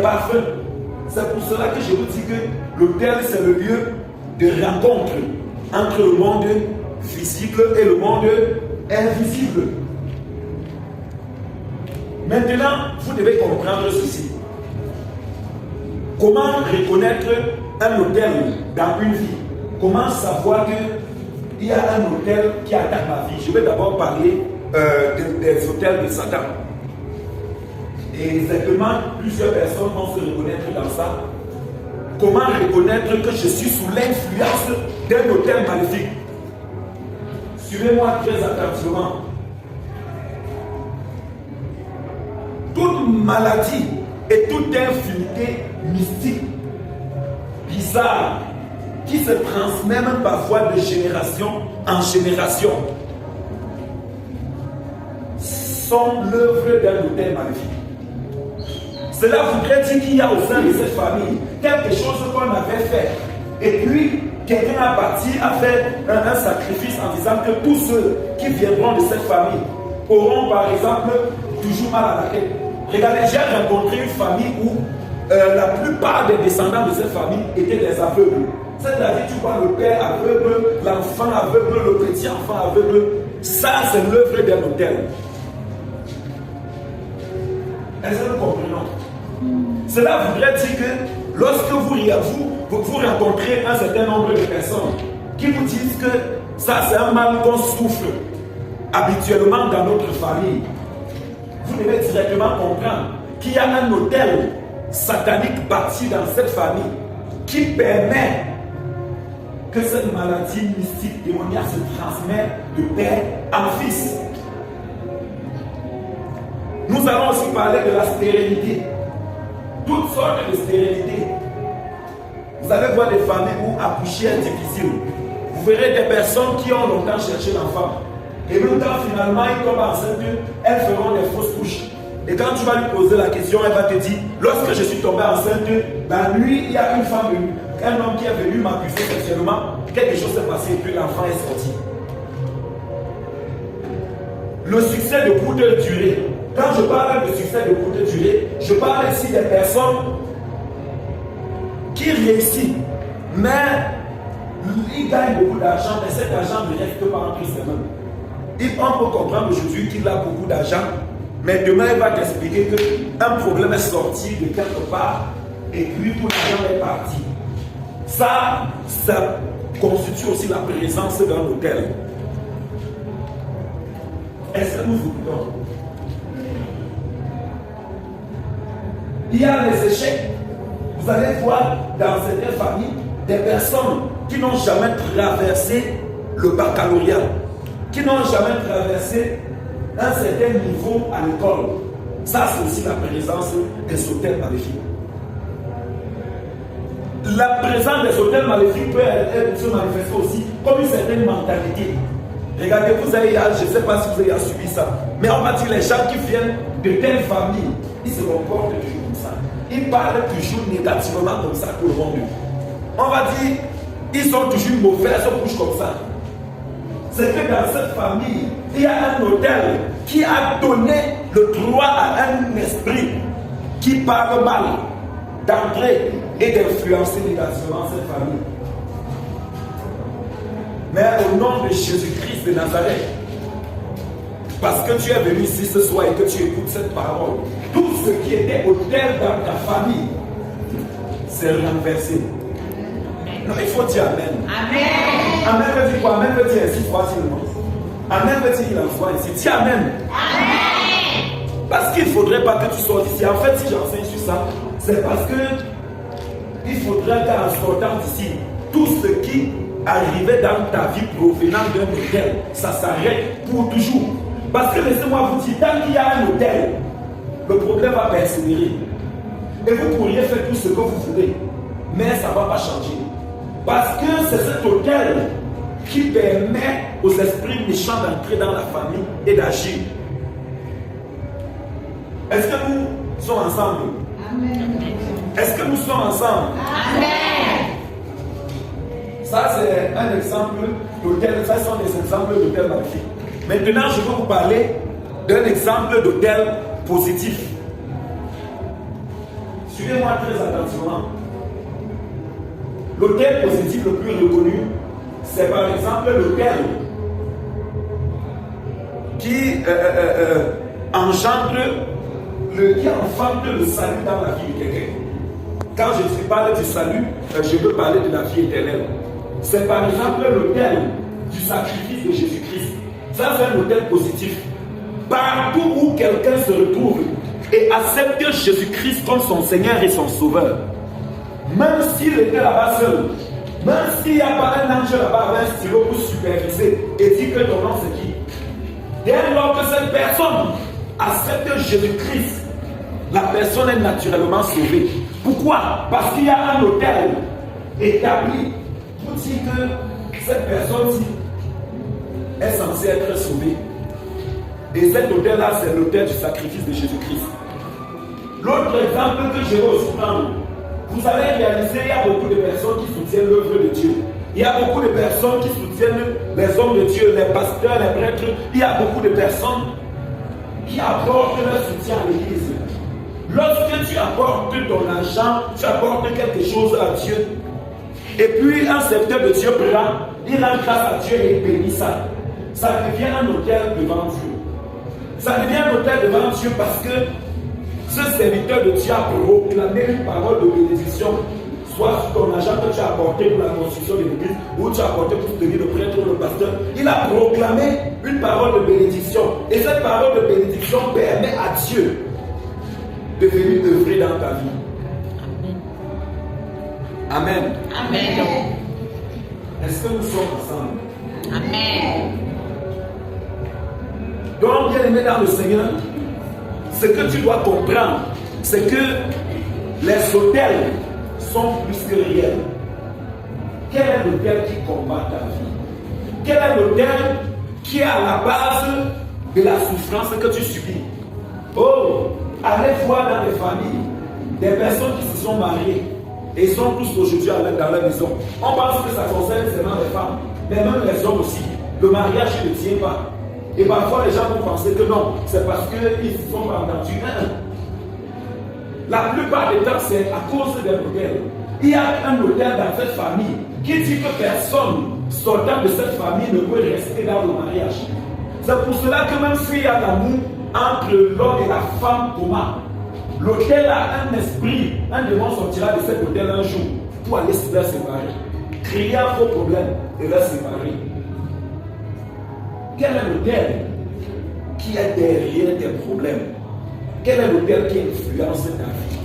parfums. C'est pour cela que je vous dis que l'autel, c'est le lieu de rencontre entre le monde visible et le monde invisible. Maintenant, vous devez comprendre ceci. Comment reconnaître un autel dans une vie? Comment savoir qu'il y a un autel qui attaque ma vie? Je vais d'abord parler des autels de Satan. Et exactement, plusieurs personnes vont se reconnaître dans ça. Comment reconnaître que je suis sous l'influence d'un autel maléfique? Suivez-moi très attentivement. Toute maladie et toute infirmité mystique, bizarre, qui se transmet même parfois de génération en génération, sont l'œuvre d'un autel maléfique. Cela voudrait dire qu'il y a au sein de cette famille quelque chose qu'on avait fait. Et puis, quelqu'un a parti, a fait un sacrifice en disant que tous ceux qui viendront de cette famille auront par exemple toujours mal à la tête. Regardez, j'ai rencontré une famille où la plupart des descendants de cette famille étaient des aveugles. C'est-à-dire, tu vois le père aveugle, l'enfant aveugle, le petit enfant aveugle. Ça, c'est l'œuvre d'un autel. Est-ce que nous comprenons? Cela voudrait dire que lorsque vous rencontrez un certain nombre de personnes qui vous disent que ça c'est un mal qu'on souffre habituellement dans notre famille, vous devez directement comprendre qu'il y a un autel satanique bâti dans cette famille qui permet que cette maladie mystique démoniaque se transmette de père en fils. Nous allons aussi parler de la stérilité. Toutes sortes de stérilité. Vous allez voir des familles où accoucher est difficile. Vous verrez des personnes qui ont longtemps cherché l'enfant. Et même quand finalement ils tombent enceintes, elles feront des fausses couches. Et quand tu vas lui poser la question, elle va te dire, lorsque je suis tombé enceinte, la nuit, il y a une femme, un homme qui est venu m'accuser sexuellement, quelque chose s'est passé et puis l'enfant est sorti. Le succès de courte durée. Quand je parle de succès de courte durée, je parle ici des personnes qui réussissent, mais ils gagnent beaucoup d'argent, mais cet argent ne reste pas entre ses mains. On peut comprendre aujourd'hui qu'il a beaucoup d'argent, mais demain il va t'expliquer qu'un problème est sorti de quelque part et puis tout l'argent est parti. Ça constitue aussi la présence d'un hôtel. Est-ce que nous écoutons? Il y a les échecs. Vous allez voir dans certaines familles des personnes qui n'ont jamais traversé le baccalauréat, qui n'ont jamais traversé un certain niveau à l'école. Ça, c'est aussi la présence des hôtels maléfiques. La présence des hôtels maléfiques peut se manifester aussi comme une certaine mentalité. Regardez, vous avez, je ne sais pas si vous avez suivi ça, mais on va dire les gens qui viennent de telle famille, ils se comportent toujours comme ça. Ils parlent toujours négativement comme ça pour le monde. On va dire, ils sont toujours mauvais, ils se couchent comme ça. C'est que dans cette famille, il y a un hôtel qui a donné le droit à un esprit qui parle mal d'entrer et d'influencer négativement cette famille. Mais au nom de Jésus-Christ de Nazareth, parce que tu es venu ici ce soir et que tu écoutes cette parole, tout ce qui était hôtel dans ta famille, c'est renversé. Non, il faut dire Amen. Amen. Amen veut dire quoi? Amen veut dire ainsi facilement. Amen veut dire il en soit ainsi. Dis Amen. Amen. Parce qu'il ne faudrait pas que tu sortes ici. En fait, si j'enseigne sur ça, c'est parce que il faudrait qu'en sortant d'ici, tout ce qui arrivait dans ta vie provenant d'un hôtel, ça s'arrête pour toujours. Parce que laissez-moi vous dire, tant qu'il y a un hôtel, le problème va persévérer. Et vous pourriez faire tout ce que vous voulez, mais ça ne va pas changer. Parce que c'est cet hôtel qui permet aux esprits méchants d'entrer dans la famille et d'agir. Est-ce que nous sommes ensemble? Amen. Est-ce que nous sommes ensemble? Amen. Ça, c'est un exemple d'hôtel. Ça, sont des exemples d'hôtel magnifiques. Maintenant, je vais vous parler d'un exemple d'hôtel positif. Suivez-moi très attentivement. L'autel positif le plus reconnu, c'est par exemple l'autel qui qui enfante le salut dans la vie de quelqu'un. Quand je parle du salut, je peux parler de la vie éternelle. C'est par exemple l'autel du sacrifice de Jésus-Christ. Ça, c'est un autel positif. Partout où quelqu'un se retrouve et accepte Jésus-Christ comme son Seigneur et son Sauveur, même s'il était là-bas seul, même s'il n'y a pas un ange là-bas avec un stylo pour superviser et dire que ton nom c'est qui, dès lors que cette personne accepte Jésus-Christ, la personne est naturellement sauvée. Pourquoi? Parce qu'il y a un autel établi pour dire que cette personne-ci est censée être sauvée. Et cet autel-là, c'est l'autel du sacrifice de Jésus-Christ. L'autre exemple que je vais aussi prendre, vous allez réaliser, il y a beaucoup de personnes qui soutiennent l'œuvre de Dieu. Il y a beaucoup de personnes qui soutiennent les hommes de Dieu, les pasteurs, les prêtres. Il y a beaucoup de personnes qui apportent leur soutien à l'église. Lorsque tu apportes ton argent, tu apportes quelque chose à Dieu, et puis un serviteur de Dieu prend, il rend grâce à Dieu et il bénit ça. Ça devient un autel devant Dieu. Ça devient un autel devant Dieu parce que ce serviteur de Dieu a proclamé une parole de bénédiction, soit sur ton argent que tu as apporté pour la construction de l'église, ou tu as apporté pour soutenir le prêtre ou le pasteur. Il a proclamé une parole de bénédiction. Et cette parole de bénédiction permet à Dieu de venir œuvrer dans ta vie. Amen. Amen. Est-ce que nous sommes ensemble? Amen. Donc, bien aimé dans le Seigneur, ce que tu dois comprendre, c'est que les autels sont plus que réels. Quel est l'autel qui combat ta vie? Quel est l'autel qui est à la base de la souffrance que tu subis? Oh, allez voir dans les familles des personnes qui se sont mariées et sont tous aujourd'hui dans la maison. On pense que ça concerne seulement les femmes, mais même les hommes aussi. Le mariage ne tient pas. Et parfois les gens vont penser que non, c'est parce qu'ils se sont entendus. La plupart des temps, c'est à cause d'un hôtel. Il y a un hôtel dans cette famille qui dit que personne sortant de cette famille ne peut rester dans le mariage. C'est pour cela que même s'il y a l'amour entre l'homme et la femme commun, l'hôtel a un esprit, un démon sortira de cet hôtel un jour pour aller se faire séparer, créer un faux problème et les séparer. Quel est l'hôtel qui est derrière tes problèmes? Quel est l'hôtel qui influence ta vie?